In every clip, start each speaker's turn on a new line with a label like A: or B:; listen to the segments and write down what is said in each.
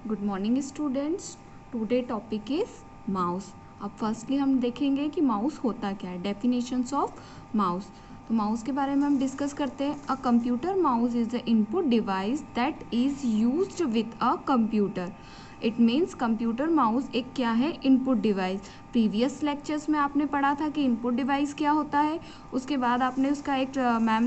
A: Good morning students. Today topic is mouse. अब firstly हम देखेंगे कि माउस होता क्या है, डेफिनेशंस ऑफ माउस। तो माउस के बारे में हम डिस्कस करते हैं। A computer mouse is the input device that is used with a computer. It means computer mouse एक क्या है, इनपुट डिवाइस। प्रीवियस लेक्चर्स में आपने पढ़ा था कि इनपुट डिवाइस क्या होता है, उसके बाद आपने उसका एक मैम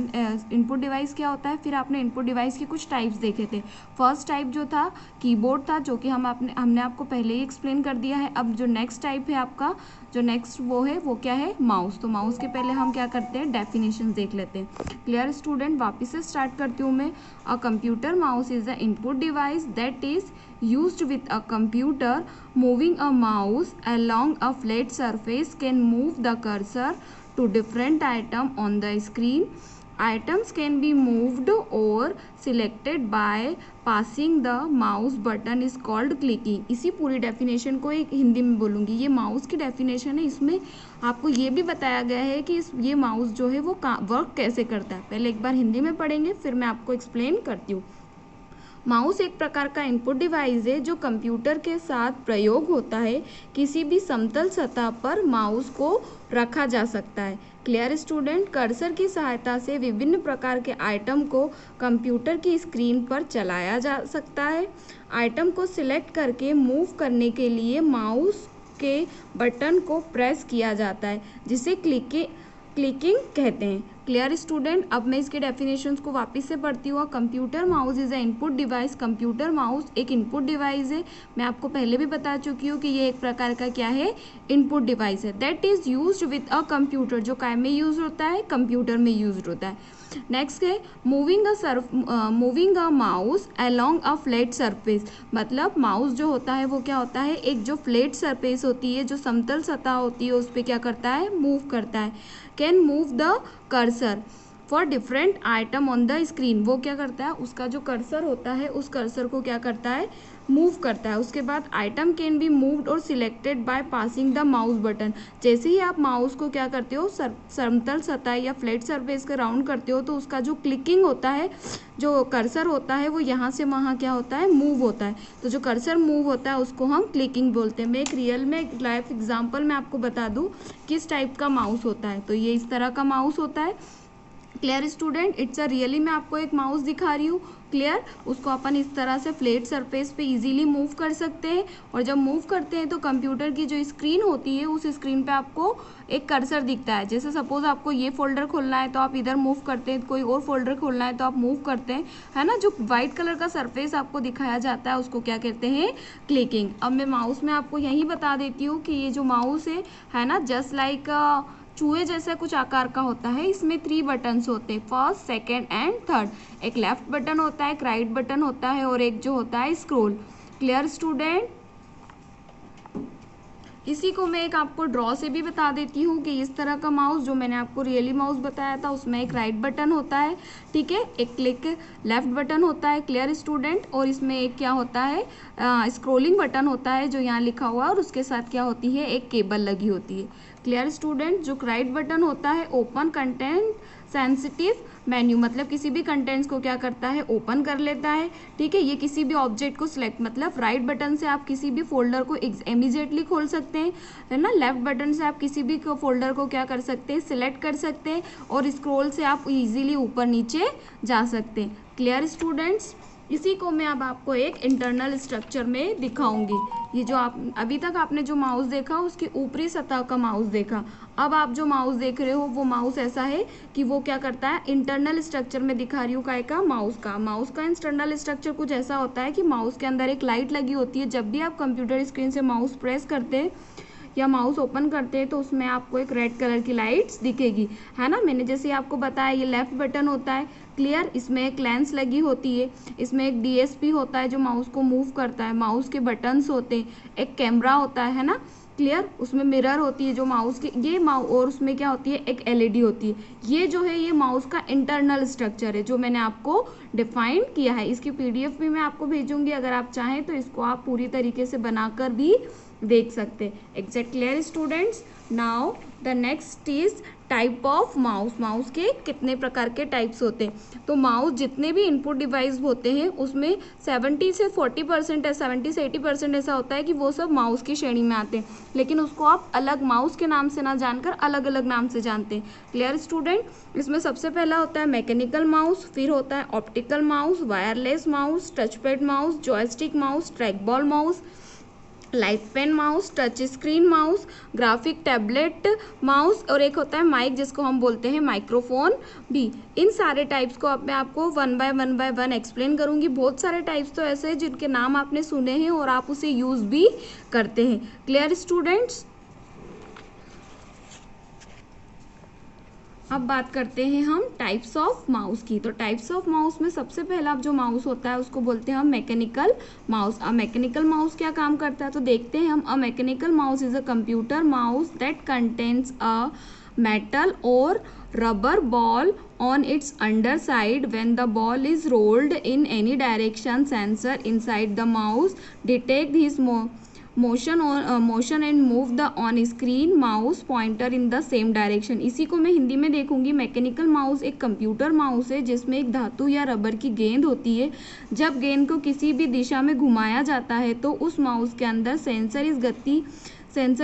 A: इनपुट डिवाइस क्या होता है, फिर आपने इनपुट डिवाइस के कुछ टाइप्स देखे थे। फर्स्ट टाइप जो था कीबोर्ड था, जो कि हमने आपको पहले ही एक्सप्लेन कर दिया है। अब जो नेक्स्ट टाइप है आपका, जो नेक्स्ट वो क्या है, माउस। तो माउस के पहले हम क्या करते हैं, डेफिनेशन देख लेते हैं। क्लियर स्टूडेंट, वापस से स्टार्ट करती हूँ मैं। A computer mouse is the input device that is used with a computer. Moving a mouse along a flat surface can move the cursor to different item on the screen. Items can be moved or selected by passing the mouse button is called clicking. इसी पूरी definition को एक हिंदी में बोलूँगी। ये mouse की definition है। इसमें आपको ये भी बताया गया है कि ये माउस जो है वो वर्क कैसे करता है। पहले एक बार हिंदी में पढ़ेंगे, फिर मैं आपको एक्सप्लेन करती हूँ। माउस एक प्रकार का इनपुट डिवाइस है जो कंप्यूटर के साथ प्रयोग होता है। किसी भी समतल सतह पर माउस को रखा जा सकता है। क्लियर स्टूडेंट, कर्सर की सहायता से विभिन्न प्रकार के आइटम को कंप्यूटर की स्क्रीन पर चलाया जा सकता है। आइटम को सिलेक्ट करके मूव करने के लिए माउस के बटन को प्रेस किया जाता है, जिसे क्लिकिंग कहते हैं। क्लियर स्टूडेंट, अब मैं इसके डेफिनेशंस को वापस से पढ़ती हूँ। Computer mouse is a input device. Computer mouse एक इनपुट डिवाइस है। मैं आपको पहले भी बता चुकी हूँ कि ये एक प्रकार का क्या है, इनपुट डिवाइस है। That is used with a computer, जो काय में यूज होता है, कंप्यूटर में यूज होता है। नेक्स्ट है moving a mouse along a flat surface. मतलब माउस जो होता है वो क्या होता है, एक जो फ्लैट सरफेस होती है, जो समतल सतह होती है, उस पर क्या करता है, मूव करता है। Can move the cursor for different item on the screen. वो क्या करता है, उसका जो कर्सर होता है उस कर्सर को क्या करता है, मूव करता है। उसके बाद आइटम कैन बी मूव्ड और selected by passing the mouse button. जैसे ही आप माउस को क्या करते हो, समतल सतह या फ्लैट सरफेस के राउंड करते हो, तो उसका जो क्लिकिंग होता है, जो कर्सर होता है, वो यहाँ से वहाँ क्या होता है, मूव होता है। तो जो कर्सर मूव होता है उसको हम क्लिकिंग बोलते हैं। मैं एक रियल में एक लाइव एग्जाम्पल मैं आपको बता दूँ किस टाइप का माउस होता है। तो ये इस तरह का माउस होता है। Clear student, it's a really मैं आपको एक माउस दिखा रही हूँ। क्लियर, उसको अपन इस तरह से फ्लैट सरफेस पे इजीली मूव कर सकते हैं। और जब मूव करते हैं तो कंप्यूटर की जो स्क्रीन होती है, उस स्क्रीन पे आपको एक कर्सर दिखता है। जैसे सपोज आपको ये फोल्डर खोलना है तो आप इधर मूव करते हैं, कोई और फोल्डर खोलना है तो आप मूव करते हैं, है ना। जो व्हाइट कलर का सरफेस आपको दिखाया जाता है उसको क्या कहते हैं, क्लिकिंग। अब मैं माउस में आपको यही बता देती हूँ कि ये जो माउस है ना, जस्ट लाइक चूहे जैसा कुछ आकार का होता है। इसमें 3 बटन्स होते हैं, फर्स्ट, सेकंड एंड थर्ड। एक लेफ्ट बटन होता है, एक राइट बटन होता है, और एक जो होता है स्क्रॉल। क्लियर स्टूडेंट, इसी को मैं एक आपको ड्रॉ से भी बता देती हूँ कि इस तरह का माउस जो मैंने आपको रियली माउस बताया था, उसमें एक राइट बटन होता है, ठीक है, एक क्लिक लेफ्ट बटन होता है। क्लियर स्टूडेंट, और इसमें एक क्या होता है, स्क्रोलिंग बटन होता है जो यहाँ लिखा हुआ है, और उसके साथ क्या होती है, एक केबल लगी होती है। क्लियर स्टूडेंट, जो राइट बटन होता है, ओपन कंटेंट सेंसिटिव मेन्यू, मतलब किसी भी कंटेंट्स को क्या करता है, ओपन कर लेता है, ठीक है। ये किसी भी ऑब्जेक्ट को सिलेक्ट, मतलब राइट बटन से आप किसी भी फोल्डर को इमीडिएटली खोल सकते हैं, है ना। लेफ्ट बटन से आप किसी भी फोल्डर को क्या कर सकते हैं, सिलेक्ट कर सकते हैं, और स्क्रॉल से आप इजीली ऊपर नीचे जा सकते हैं। क्लियर स्टूडेंट्स, इसी को मैं अब आपको एक इंटरनल स्ट्रक्चर में दिखाऊंगी। ये जो आप अभी तक आपने जो माउस देखा उसकी ऊपरी सतह का माउस देखा। अब आप जो माउस देख रहे हो वो माउस ऐसा है कि वो क्या करता है, इंटरनल स्ट्रक्चर में दिखा रही हूँ काय का, माउस का। माउस का इंटरनल स्ट्रक्चर कुछ ऐसा होता है कि माउस के अंदर एक लाइट लगी होती है। जब भी आप कंप्यूटर स्क्रीन से माउस प्रेस करते हैं या माउस ओपन करते हैं तो उसमें आपको एक रेड कलर की लाइट्स दिखेगी, है ना। मैंने जैसे आपको बताया, ये लेफ्ट बटन होता है। क्लियर, इसमें एक लेंस लगी होती है, इसमें एक डीएसपी होता है जो माउस को मूव करता है, माउस के बटन्स होते हैं, एक कैमरा होता है ना। क्लियर, उसमें मिरर होती है जो माउस के, ये और उसमें क्या होती है, एक एलईडी होती है। ये जो है ये माउस का इंटरनल स्ट्रक्चर है जो मैंने आपको डिफाइन किया है। इसकी पीडीएफ भी मैं आपको भेजूंगी, अगर आप चाहें तो इसको आप पूरी तरीके से बनाकर भी देख सकते हैं। Exact. Clear students, now the next is type of mouse, mouse के कितने प्रकार के टाइप्स होते हैं। तो माउस जितने भी इनपुट डिवाइस होते हैं उसमें 70 से 40% है, 70 से 80% ऐसा होता है कि वो सब माउस की श्रेणी में आते हैं, लेकिन उसको आप अलग माउस के नाम से ना जानकर अलग अलग नाम से जानते हैं। Clear student? इसमें सबसे पहला होता है मैकेनिकल माउस, फिर होता है optical mouse, wireless mouse, touch pad mouse, joystick mouse, track ball mouse, light pen mouse, touch screen mouse, graphic tablet mouse, और एक होता है माइक जिसको हम बोलते हैं माइक्रोफोन भी। इन सारे टाइप्स को अब मैं आपको वन बाय वन एक्सप्लेन करूंगी। बहुत सारे टाइप्स तो ऐसे हैं जिनके नाम आपने सुने हैं और आप उसे यूज़ भी करते हैं। Clear students? अब बात करते हैं हम टाइप्स ऑफ माउस की। तो टाइप्स ऑफ माउस में सबसे पहला जो माउस होता है उसको बोलते हैं हम मैकेनिकल माउस। अब मैकेनिकल माउस क्या काम करता है तो देखते हैं हम। A mechanical mouse is a computer mouse that contains a metal or rubber ball on its underside. When the ball is rolled in any direction, sensor inside the mouse detect his motion and move the on screen mouse pointer in the same direction. इसी को मैं हिंदी में देखूंगी। Mechanical mouse एक computer mouse है जिसमें एक धातु या रबर की गेंद होती है। जब गेंद को किसी भी दिशा में घुमाया जाता है तो उस माउस के अंदर सेंसर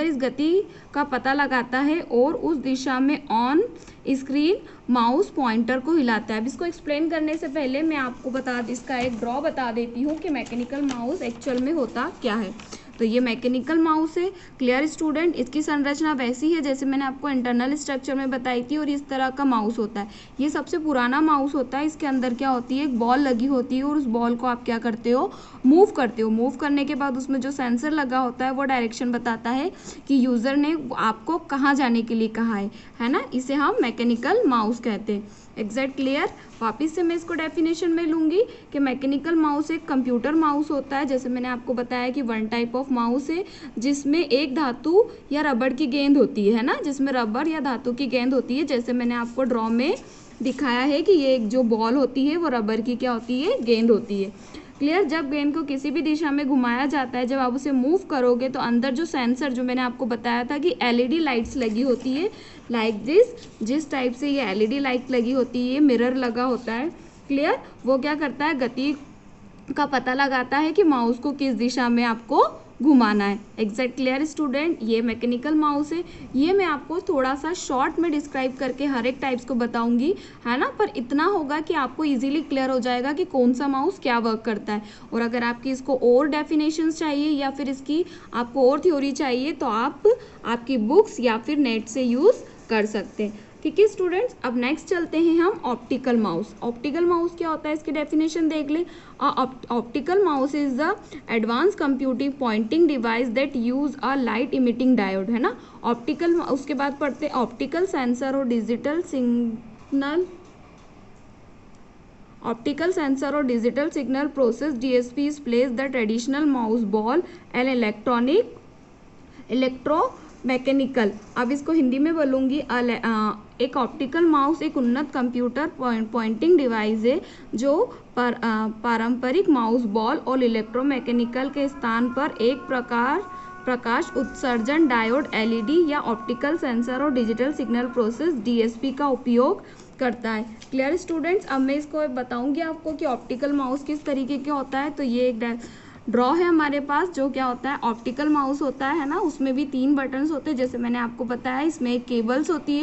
A: इस गति का पता लगाता है और उस दिशा में ऑन स्क्रीन माउस पॉइंटर को हिलाता है। अब इसको एक्सप्लेन करने से पहले मैं आपको इसका एक ड्रॉ बता देती हूँ कि मैकेनिकल माउस एक्चुअल में होता क्या है। तो ये मैकेनिकल माउस है। Clear student? इसकी संरचना वैसी है जैसे मैंने आपको इंटरनल स्ट्रक्चर में बताई थी और इस तरह का माउस होता है। ये सबसे पुराना माउस होता है। इसके अंदर क्या होती है, एक बॉल लगी होती है और उस बॉल को आप क्या करते हो, मूव करते हो। मूव करने के बाद उसमें जो सेंसर लगा होता है वो डायरेक्शन बताता है कि यूज़र ने आपको कहाँ जाने के लिए कहा है ना। इसे हम मैकेनिकल माउस कहते हैं। Exact clear? वापिस से मैं इसको डेफिनेशन में लूँगी कि मैकेनिकल माउस एक कंप्यूटर माउस होता है। जैसे मैंने आपको बताया कि वन टाइप ऑफ माउस है जिसमें एक धातु या रबड़ की गेंद होती है ना, जिसमें रबर या धातु की गेंद होती है। जैसे मैंने आपको ड्रॉ में दिखाया है कि ये एक जो बॉल होती है वो रबर की क्या होती है, गेंद होती है। क्लियर? जब गेंद को किसी भी दिशा में घुमाया जाता है, जब आप उसे मूव करोगे तो अंदर जो सेंसर, जो मैंने आपको बताया था कि एलईडी लाइट्स लगी होती है लाइक जिस टाइप से ये एलईडी लाइट लगी होती है, मिरर लगा होता है। क्लियर? वो क्या करता है, गति का पता लगाता है कि माउस को किस दिशा में आपको घुमाना है। Exact clear student? ये मैकेनिकल माउस है। ये मैं आपको थोड़ा सा शॉर्ट में डिस्क्राइब करके हर एक टाइप्स को बताऊंगी, है ना, पर इतना होगा कि आपको इजीली क्लियर हो जाएगा कि कौन सा माउस क्या वर्क करता है। और अगर आपकी इसको और डेफिनेशंस चाहिए या फिर इसकी आपको और थ्योरी चाहिए तो आप आपकी बुक्स या फिर नेट से यूज़ कर सकते हैं। ठीक है स्टूडेंट्स? अब नेक्स्ट चलते हैं हम ऑप्टिकल माउस। ऑप्टिकल माउस क्या होता है, इसकी डेफिनेशन देख लें। Optical mouse is the advance computing pointing device that use a light emitting diode, है ना। ऑप्टिकल, उसके बाद पढ़ते हैं ऑप्टिकल सेंसर और डिजिटल सिग्नल। ऑप्टिकल सेंसर और digital signal process DSP is placed the traditional mouse ball and electromechanical. अब इसको हिंदी में बोलूँगी। एक ऑप्टिकल माउस एक उन्नत कंप्यूटर पॉइंटिंग डिवाइस है जो पारंपरिक माउस बॉल और इलेक्ट्रोमैकेनिकल के स्थान पर एक प्रकाश उत्सर्जन डायोड, LED या ऑप्टिकल सेंसर और डिजिटल सिग्नल प्रोसेस DSP का उपयोग करता है। Clear students? अब मैं इसको बताऊंगी आपको कि ऑप्टिकल माउस किस तरीके के होता है। तो ये एक ड्रॉ है हमारे पास जो क्या होता है, ऑप्टिकल माउस होता है ना। उसमें भी 3 बटन्स होते हैं जैसे मैंने आपको बताया। इसमें एक केबल्स होती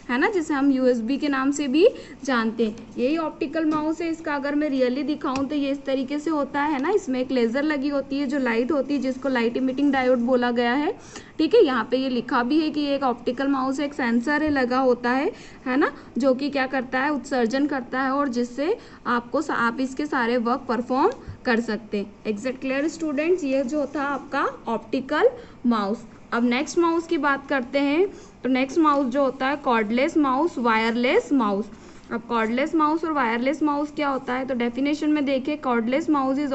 A: है ना, जिसे हम USB के नाम से भी जानते हैं। यही ऑप्टिकल माउस है। इसका अगर मैं रियली दिखाऊं तो ये इस तरीके से होता है ना। इसमें एक लेज़र लगी होती है जो लाइट होती है, जिसको लाइट इमिटिंग डायोड बोला गया है। ठीक है, यहाँ पे ये लिखा भी है कि ये एक ऑप्टिकल माउस एक सेंसर है लगा होता है ना, जो कि क्या करता है, उत्सर्जन करता है और जिससे आप इसके सारे वर्क परफॉर्म कर सकते हैं। Exact clear students? ये जो था आपका ऑप्टिकल माउस। अब नेक्स्ट माउस की बात करते हैं। तो नेक्स्ट माउस जो होता है कॉर्डलेस माउस, वायरलेस माउस। अब कॉर्डलेस माउस और वायरलेस माउस क्या होता है तो डेफिनेशन में देखें। Cordless mouse is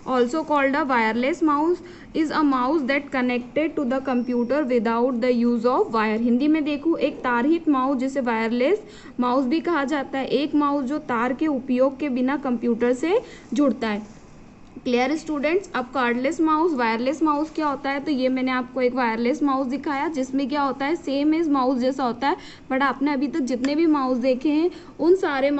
A: also called a wireless mouse is a mouse that connected to the computer without the use of wire। Hindi में देखूँ, एक ताररहित माउस जिसे वायरलेस माउस भी कहा जाता है। एक माउस जो तार के उपयोग के बिना कंप्यूटर से जुड़ता है। Clear students. अब कार्डलेस माउस, वायरलेस माउस क्या होता है, तो ये मैंने आपको एक वायरलेस माउस दिखाया जिसमें क्या होता है, सेम एज माउस जैसा होता है, बट आपने अभी तक जितने भी माउस देखे हैं उन सारे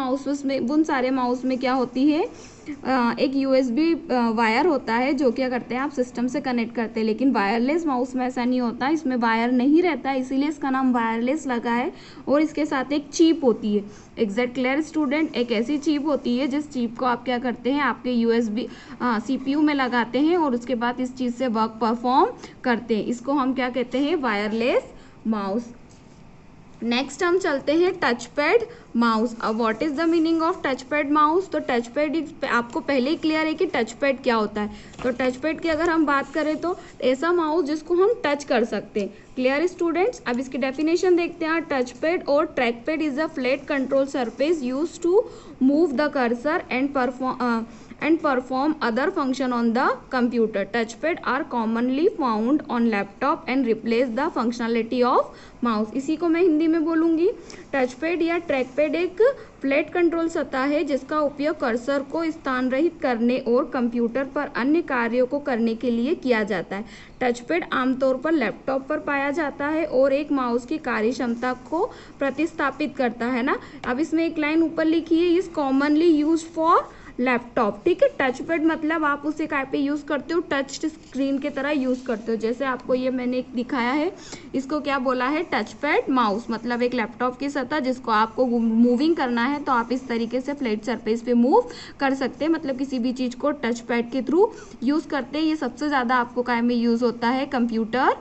A: माउस में क्या होती है, एक USB वायर होता है जो क्या करते हैं आप सिस्टम से कनेक्ट करते हैं। लेकिन वायरलेस माउस में ऐसा नहीं होता, इसमें वायर नहीं रहता है, इसीलिए इसका नाम वायरलेस लगा है। और इसके साथ एक चिप होती है। एग्जैक्ट क्लियर स्टूडेंट, एक ऐसी चिप होती है जिस चिप को आप क्या करते हैं, आपके USB CPU में लगाते हैं और उसके बाद इस चीज़ से वर्क परफॉर्म करते हैं। इसको हम क्या कहते हैं, वायरलेस माउस। नेक्स्ट हम चलते हैं टच पैड माउस। अब what is the meaning of touch pad mouse, तो टच पैड आपको पहले ही क्लियर है कि टच पैड क्या होता है। तो टच पैड की अगर हम बात करें तो ऐसा माउस जिसको हम टच कर सकते हैं। Clear students. अब इसकी डेफिनेशन देखते हैं। टच पैड और track pad is a flat control surface use to move the cursor and perform other function on the computer. Touchpad are commonly found on laptop and replace the functionality of mouse. इसी को मैं हिंदी में बोलूँगी। Touchpad या trackpad एक flat control सतह है जिसका उपयोग कर्सर को स्थान रहित करने और कंप्यूटर पर अन्य कार्यों को करने के लिए किया जाता है। टचपैड आमतौर पर लैपटॉप पर पाया जाता है और एक माउस की कार्य क्षमता को प्रतिस्थापित करता है ना। अब इसमें एक लाइन ऊपर लिखी है, is commonly use for laptop. ठीक है, टच पैड मतलब आप उसे काय पे यूज़ करते हो, टच स्क्रीन की तरह यूज़ करते हो। जैसे आपको ये मैंने एक दिखाया है, इसको क्या बोला है, टच पैड माउस, मतलब एक लैपटॉप की सतह जिसको आपको मूविंग करना है तो आप इस तरीके से फ्लैट सरफेस पे मूव कर सकते हैं, मतलब किसी भी चीज़ को टच पैड के थ्रू यूज़ करते हैं। ये सबसे ज़्यादा आपको काय में यूज़ होता है, कंप्यूटर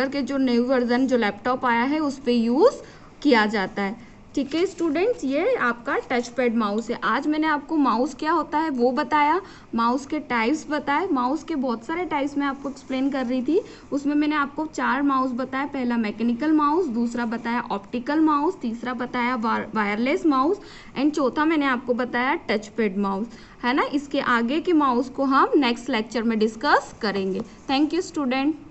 A: के जो न्यू वर्जन जो लैपटॉप आया है उस पर यूज़ किया जाता है। ठीक है स्टूडेंट्स, ये आपका टच पैड माउस है। आज मैंने आपको माउस क्या होता है वो बताया, माउस के टाइप्स बताए। माउस के बहुत सारे टाइप्स मैं आपको एक्सप्लेन कर रही थी, उसमें मैंने आपको 4 माउस बताया। पहला मैकेनिकल माउस, दूसरा बताया ऑप्टिकल माउस, तीसरा बताया वायरलेस माउस एंड चौथा मैंने आपको बताया टच पैड माउस, है ना। इसके आगे के माउस को हम नेक्स्ट लेक्चर में डिस्कस करेंगे। Thank you student.